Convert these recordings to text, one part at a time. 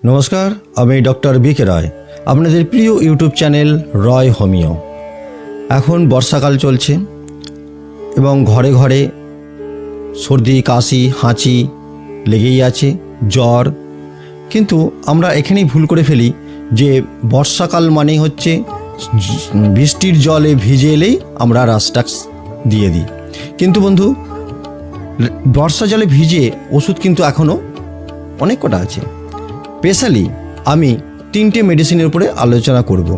নমস্কার, আমি doctor BK রায়, আপনাদের প্রিয় ইউটিউব চ্যানেল রয় হোমিও। এখন বর্ষাকাল চলছে এবং ঘরে ঘরে সর্দি, কাশি, হাঁচি লেগেই আছে, জ্বর। কিন্তু আমরা এখানেই ভুল করে ফেলি যে বর্ষাকাল মানেই হচ্ছে বৃষ্টির জলে ভিজে এলেই আমরা রাস্টাক্স দিয়ে দিই। কিন্তু বন্ধু, বর্ষা জলে ভিজে ওষুধ কিন্তু এখনও অনেক কটা আছে। স্পেশালি আমি 3টে মেডিসিনের উপরে আলোচনা করব।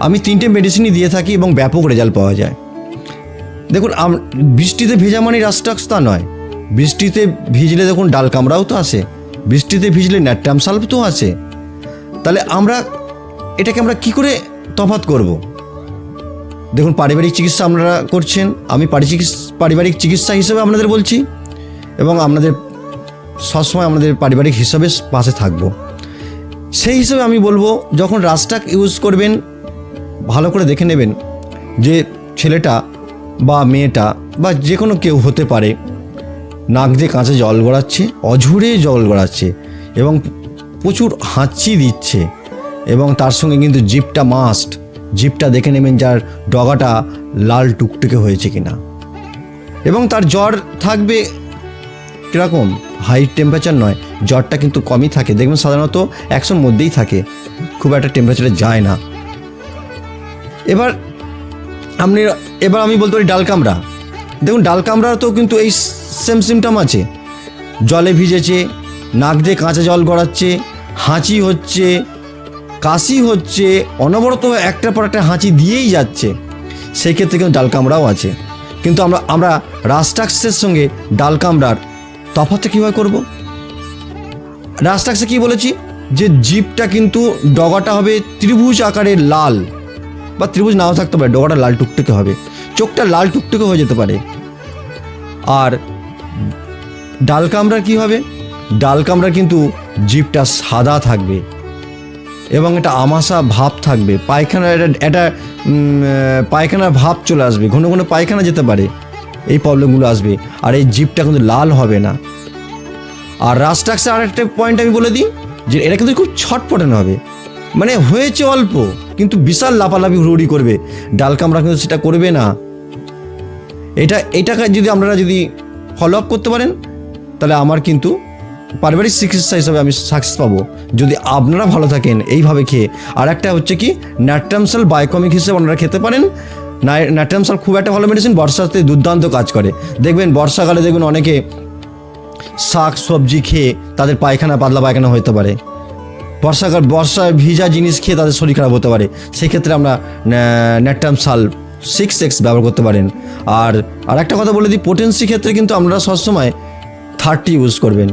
আমি 3টে মেডিসিনই দিয়ে থাকি এবং ব্যাপক রেজাল্ট পাওয়া যায়। দেখুন, বৃষ্টিতে ভেজা মানে রাস্টাক্স তা নয়। বৃষ্টিতে ভিজলে দেখুন ডাল কামড়াও তো আসে, বৃষ্টিতে ভিজলে ন্যাট্রাম সালভ তো আসে। তাহলে এটাকে আমরা কী করে তফাৎ করব? দেখুন, পারিবারিক চিকিৎসা আপনারা করছেন, আমি পারিবারিক চিকিৎসা হিসেবে আপনাদের বলছি এবং আপনাদের সবসময় আমাদের পারিবারিক হিসাবে পাশে থাকবো। সেই হিসেবে আমি বলবো, যখন রাস্টাক ইউজ করবেন ভালো করে দেখে নেবেন যে ছেলেটা বা মেয়েটা বা যে কোনো কেউ হতে পারে নাক দিয়ে কাঁচে জল গড়াচ্ছে, অঝুরে জল গড়াচ্ছে এবং প্রচুর হাঁচি দিচ্ছে এবং তার সঙ্গে কিন্তু জিভটা মাস্ট। জিভটা দেখে নেবেন যার ডগাটা লাল টুকটুকে হয়েছে কিনা, এবং তার জ্বর থাকবে কীরকম, হাই টেম্পারেচার নয়, জ্বরটা কিন্তু কমই থাকে। দেখবেন সাধারণত 100-র মধ্যেই থাকে, খুব একটা টেম্পারেচারে যায় না। এবার আমি বলতে পারি ডাল কামড়া। দেখুন, ডাল কামড়াতেও কিন্তু এই সেম সিমটম আছে। জলে ভিজেছে, নাক দিয়ে কাঁচা জল গড়াচ্ছে, হাঁচি হচ্ছে, কাশি হচ্ছে, অনবরত একটার পর একটা হাঁচি দিয়েই যাচ্ছে। সেই ক্ষেত্রে কিন্তু ডাল কামড়াও আছে। কিন্তু আমরা রাস্টাক্সের সঙ্গে ডাল কামড়ার তফাৎটা কীভাবে করব? রাস্টাক্সে কী বলেছি যে জিভটা কিন্তু ডগাটা হবে ত্রিভুজ আকারের লাল, বা ত্রিভুজ নাও থাকতে পারে, ডগাটা লাল টুকটুকে হবে, চোখটা লাল টুকটুকে হয়ে যেতে পারে। আর ডাল কামড়ার কী হবে? ডাল কামড়ার কিন্তু জিভটা সাদা থাকবে এবং এটা আমাশা ভাব থাকবে, পায়খানার ভাব চলে আসবে, ঘন ঘন পায়খানা যেতে পারে, এই প্রবলেমগুলো আসবে। আর এই জিভটা কিন্তু লাল হবে না। আর রাস্টাক্সে আরেকটা পয়েন্ট আমি বলে দিই যে এটা কিন্তু খুব ছটপটানো হবে, মানে হয়েছে অল্প কিন্তু বিশাল লাফালাফি হুড়ি করবে। ডাল কামড়া কিন্তু সেটা করবে না। এটাকে যদি আপনারা ফলো আপ করতে পারেন, তাহলে আমার কিন্তু পারিবারিক চিকিৎসা হিসাবে আমি সাকসেস পাবো, যদি আপনারা ভালো থাকেন এইভাবে খেয়ে। আর একটা হচ্ছে কি, ন্যাট্রামসাল বায়োকমিক হিসেবে আপনারা খেতে পারেন। ন্যাট্রামসাল খুব একটা ভালো মেডিসিন, বর্ষাতে দুর্দান্ত কাজ করে। দেখবেন বর্ষাকালে দেখবেন অনেকে শাক সবজি খেয়ে তাদের পাতলা পায়খানা হতে পারে। বর্ষায় ভিজা জিনিস খেয়ে তাদের শরীর খারাপ হতে পারে। সেক্ষেত্রে আমরা ন্যাট্রামসাল 6X ব্যবহার করতে পারেন। আর একটা কথা বলে দিই, পোটেন্সি ক্ষেত্রে কিন্তু আপনারা সবসময় 30 ইউজ করবেন।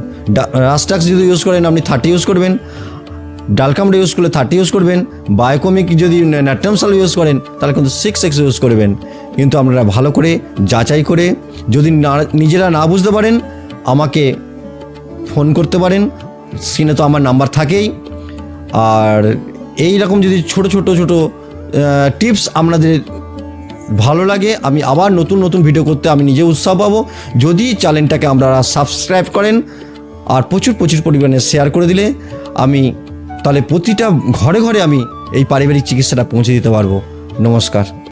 রাস্টাক্স যদি ইউজ করেন আপনি 30 ইউজ করবেন, ডাল কামড়া ইউজ করলে 30 ইউজ করবেন, বায়োকমিক যদি ন্যাট্রামসাল ইউজ করেন তাহলে কিন্তু 6X ইউজ করবেন। কিন্তু আপনারা ভালো করে যাচাই করে, যদি নিজেরা না বুঝতে পারেন আমাকে ফোন করতে পারেন, স্ক্রিনে তো আমার নাম্বার থাকেই। আর এই রকম যদি ছোট টিপস আপনাদের ভালো লাগে, আমি আবার নতুন ভিডিও করতে আমি নিজে উৎসাহ পাবো। যদি চ্যানেলটাকে আপনারা সাবস্ক্রাইব করেন আর প্রচুর পরিমাণে শেয়ার করে দিলে, তাহলে প্রতিটা ঘরে ঘরে আমি এই পারিবারিক চিকিৎসাটা পৌঁছে দিতে পারবো। নমস্কার।